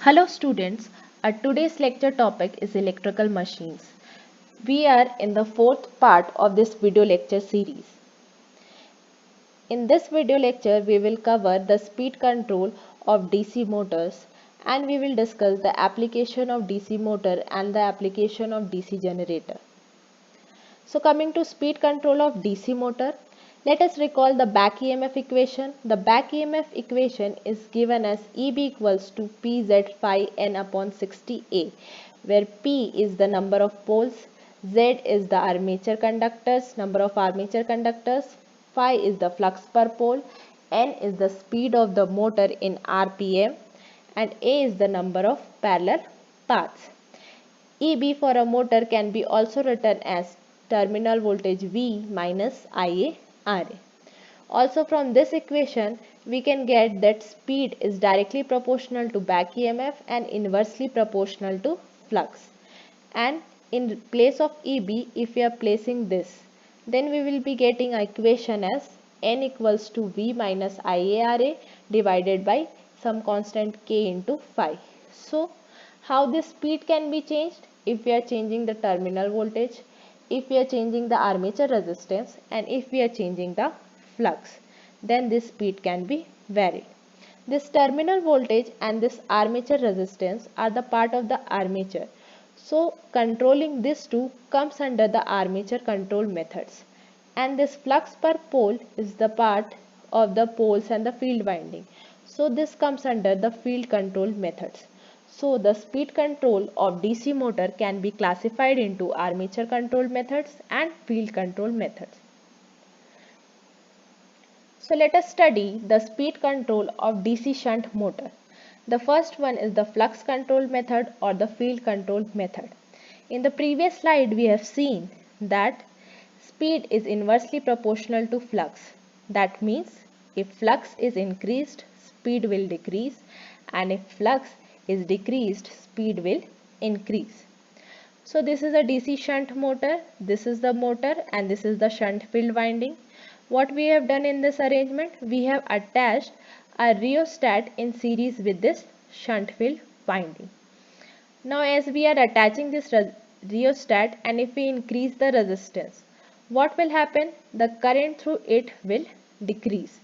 Hello students, today's lecture topic is electrical machines. We are in the fourth part of this video lecture series. In this video lecture, we will cover the speed control of DC motors and we will discuss the application of DC motor and the application of DC generator. So coming to speed control of DC motor, let us recall the back EMF equation. The back EMF equation is given as EB equals to PZ phi N upon 60A, where P is the number of poles, Z is the armature conductors, number of armature conductors, phi is the flux per pole, N is the speed of the motor in RPM, and A is the number of parallel paths. EB for a motor can be also written as terminal voltage V minus IaRa. Also from this equation, we can get that speed is directly proportional to back EMF and inversely proportional to flux. And in place of EB, if we are placing this, then we will be getting an equation as N equals to V minus IaRa divided by some constant K into phi. So, how this speed can be changed? If we are changing the terminal voltage, if we are changing the armature resistance, and if we are changing the flux, then this speed can be varied. This terminal voltage and this armature resistance are the part of the armature. So controlling these two comes under the armature control methods. And this flux per pole is the part of the poles and the field winding. So this comes under the field control methods. So the speed control of DC motor can be classified into armature control methods and field control methods. So let us study the speed control of DC shunt motor. The first one is the flux control method or the field control method. In the previous slide we have seen that speed is inversely proportional to flux. That means if flux is increased, speed will decrease, and if flux is decreased, speed will increase. So this is a DC shunt motor, this is the motor and this is the shunt field winding. What we have done in this arrangement, we have attached a rheostat in series with this shunt field winding. Now as we are attaching this rheostat and if we increase the resistance, what will happen? The current through it will decrease.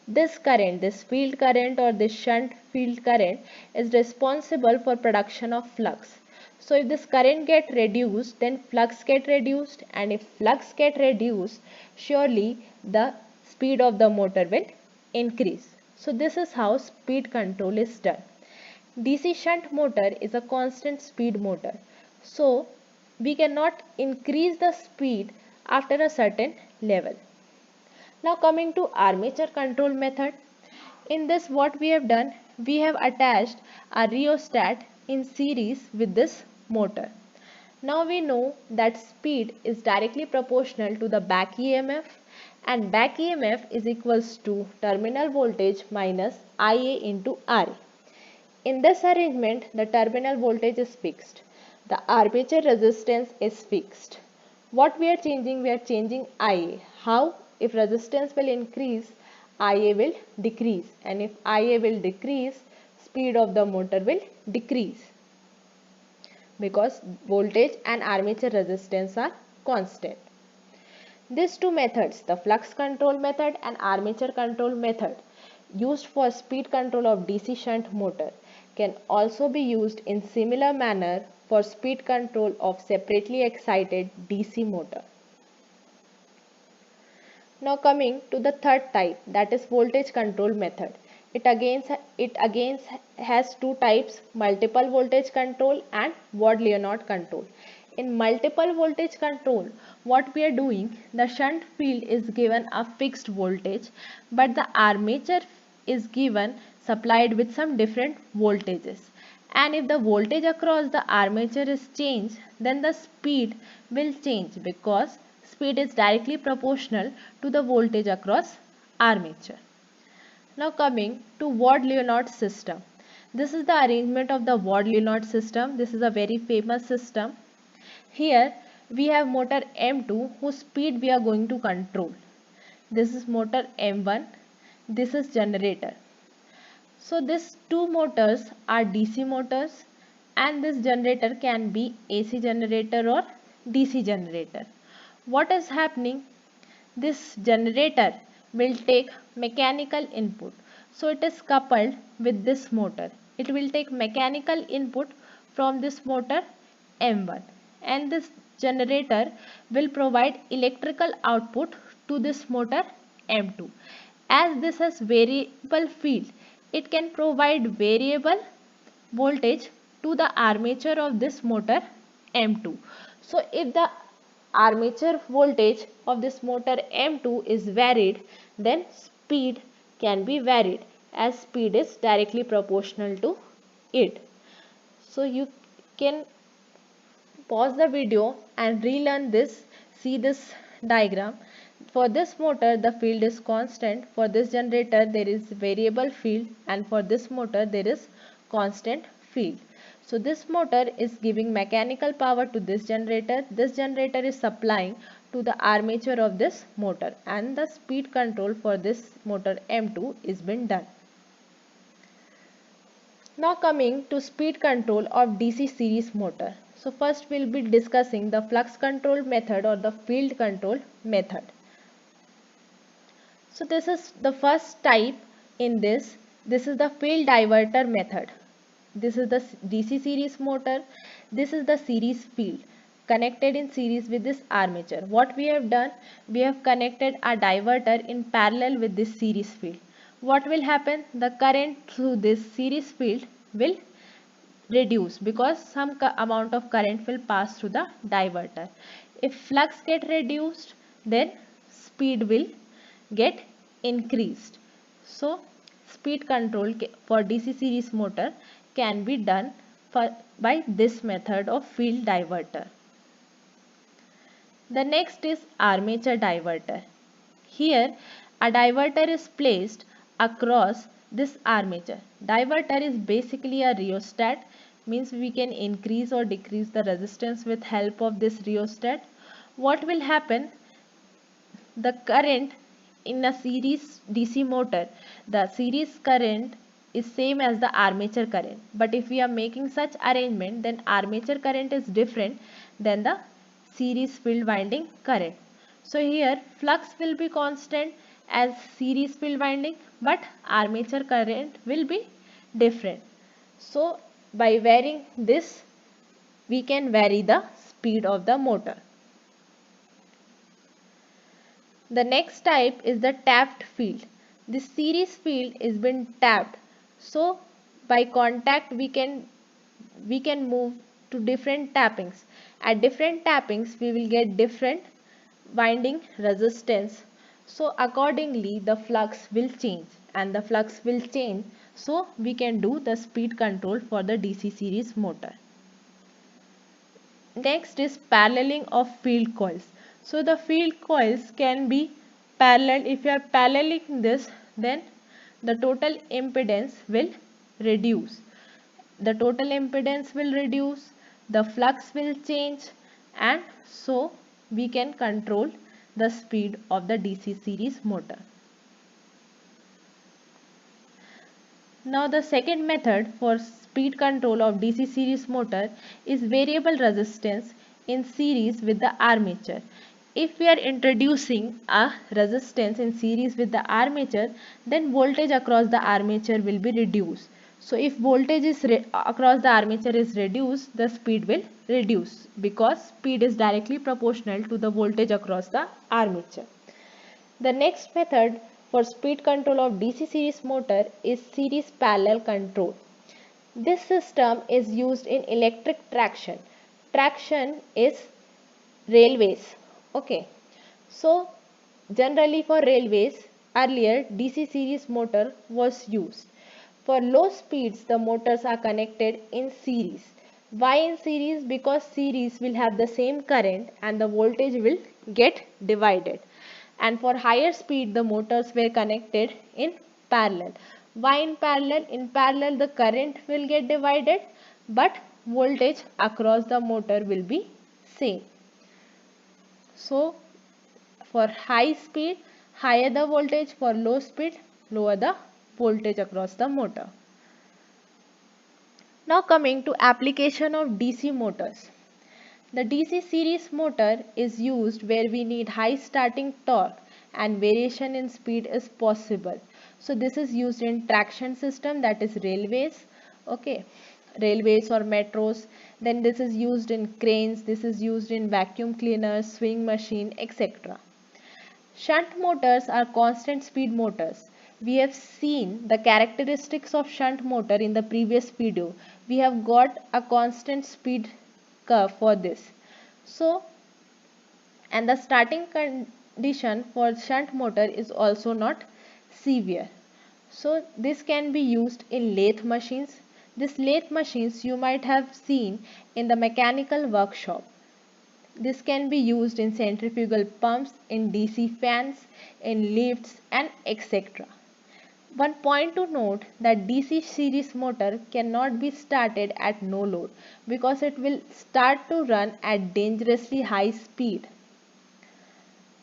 This current, this field current or this shunt field current is responsible for production of flux. So if this current get reduced, then flux get reduced, and if flux get reduced, surely the speed of the motor will increase. So this is how speed control is done. DC shunt motor is a constant speed motor. So we cannot increase the speed after a certain level. Now coming to armature control method. In this what we have done, we have attached a rheostat in series with this motor. Now we know that speed is directly proportional to the back EMF and back EMF is equals to terminal voltage minus Ia into Ra. In this arrangement, the terminal voltage is fixed. The armature resistance is fixed. What we are changing? We are changing Ia. How? If resistance will increase, Ia will decrease. And if Ia will decrease, speed of the motor will decrease. Because voltage and armature resistance are constant. These two methods, the flux control method and armature control method, used for speed control of DC shunt motor, can also be used in similar manner for speed control of separately excited DC motor. Now coming to the third type, that is voltage control method. It again has two types, multiple voltage control and Ward-Leonard control. In multiple voltage control, what we are doing, the shunt field is given a fixed voltage, but the armature is given supplied with some different voltages. And if the voltage across the armature is changed, then the speed will change because speed is directly proportional to the voltage across armature. Now coming to Ward-Leonard system. This is the arrangement of the Ward-Leonard system. This is a very famous system. Here we have motor M2 whose speed we are going to control. This is motor M1. This is generator. So these two motors are DC motors, and this generator can be AC generator or DC generator. What is happening? This generator will take mechanical input. So it is coupled with this motor. It will take mechanical input from this motor M1, and this generator will provide electrical output to this motor M2. As this has variable field, it can provide variable voltage to the armature of this motor M2. So if the armature voltage of this motor M2 is varied, then speed can be varied, as speed is directly proportional to it. So you can pause the video and relearn this, see this diagram. For this motor the field is constant, for this generator there is variable field, and for this motor there is constant field. So this motor is giving mechanical power to this generator is supplying to the armature of this motor, and the speed control for this motor M2 is been done. Now coming to speed control of DC series motor. So first we'll be discussing the flux control method or the field control method. So this is the first type in this. This is the field diverter method. This is the DC series motor. This is the series field connected in series with this armature. What we have done? We have connected a diverter in parallel with this series field. What will happen? The current through this series field will reduce because some amount of current will pass through the diverter. If flux get reduced, then speed will get increased. So speed control for DC series motor can be done by this method of field diverter. The next is armature diverter. Here a diverter is placed across this armature. Diverter is basically a rheostat, means we can increase or decrease the resistance with help of this rheostat. What will happen? The current in a series DC motor, the series current is same as the armature current, but if we are making such arrangement, then armature current is different than the series field winding current. So here flux will be constant as series field winding, but armature current will be different. So by varying this, we can vary the speed of the motor. The next type is the tapped field. This series field is been tapped. So by contact we can move to different tappings. At different tappings we will get different winding resistance. So accordingly the flux will change, and the flux will change, so we can do the speed control for the DC series motor. Next is paralleling of field coils. So the field coils can be parallel. If you are paralleling this, then the total impedance will reduce. The total impedance will reduce, the flux will change, and so we can control the speed of the DC series motor. Now the second method for speed control of DC series motor is variable resistance in series with the armature. If we are introducing a resistance in series with the armature, then voltage across the armature will be reduced. So if voltage is across the armature is reduced, the speed will reduce because speed is directly proportional to the voltage across the armature. The next method for speed control of DC series motor is series parallel control. This system is used in electric traction. Traction is railways. Okay. So generally for railways, earlier DC series motor was used. For low speeds, the motors are connected in series. Why in series? Because series will have the same current and the voltage will get divided. And for higher speed, the motors were connected in parallel. Why in parallel? In parallel the current will get divided, but voltage across the motor will be same. So for high speed, higher the voltage, for low speed, lower the voltage across the motor. Now coming to application of DC motors. The DC series motor is used where we need high starting torque and variation in speed is possible. So this is used in traction system, that is railways, okay, railways or metros. Then this is used in cranes, this is used in vacuum cleaners, swing machine, etc. Shunt motors are constant speed motors. We have seen the characteristics of shunt motor in the previous video. We have got a constant speed curve for this. So, and the starting condition for shunt motor is also not severe. So this can be used in lathe machines. This lathe machines you might have seen in the mechanical workshop. This can be used in centrifugal pumps, in DC fans, in lifts and etc. One point to note that DC series motor cannot be started at no load because it will start to run at dangerously high speed.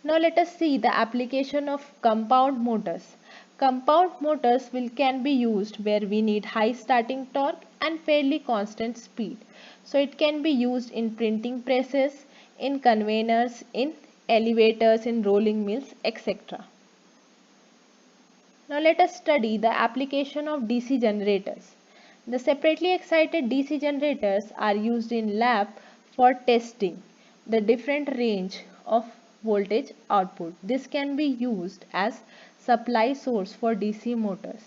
Now let us see the application of compound motors. Compound motors can be used where we need high starting torque and fairly constant speed. So it can be used in printing presses, in conveyors, in elevators, in rolling mills, etc. Now let us study the application of DC generators. The separately excited DC generators are used in lab for testing the different range of voltage output. This can be used as supply source for DC motors.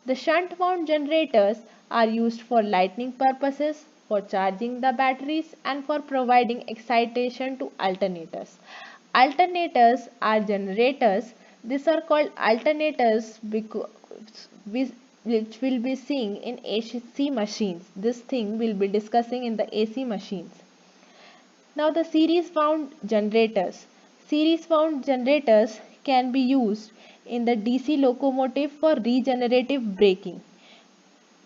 The shunt wound generators are used for lighting purposes, for charging the batteries and for providing excitation to alternators. Alternators are generators. These are called alternators because which will be seeing in AC machines. This thing will be discussing in the AC machines. Now the series wound generators. Series wound generators can be used in the DC locomotive for regenerative braking.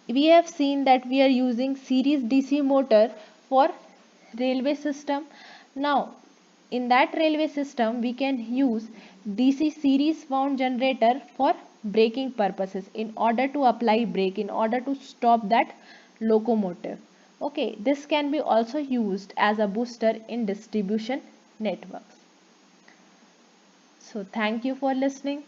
We have seen that we are using series DC motor for railway system. Now in that railway system we can use DC series wound generator for braking purposes in order to apply brake, in order to stop that locomotive. Okay, this can be also used as a booster in distribution networks. So thank you for listening.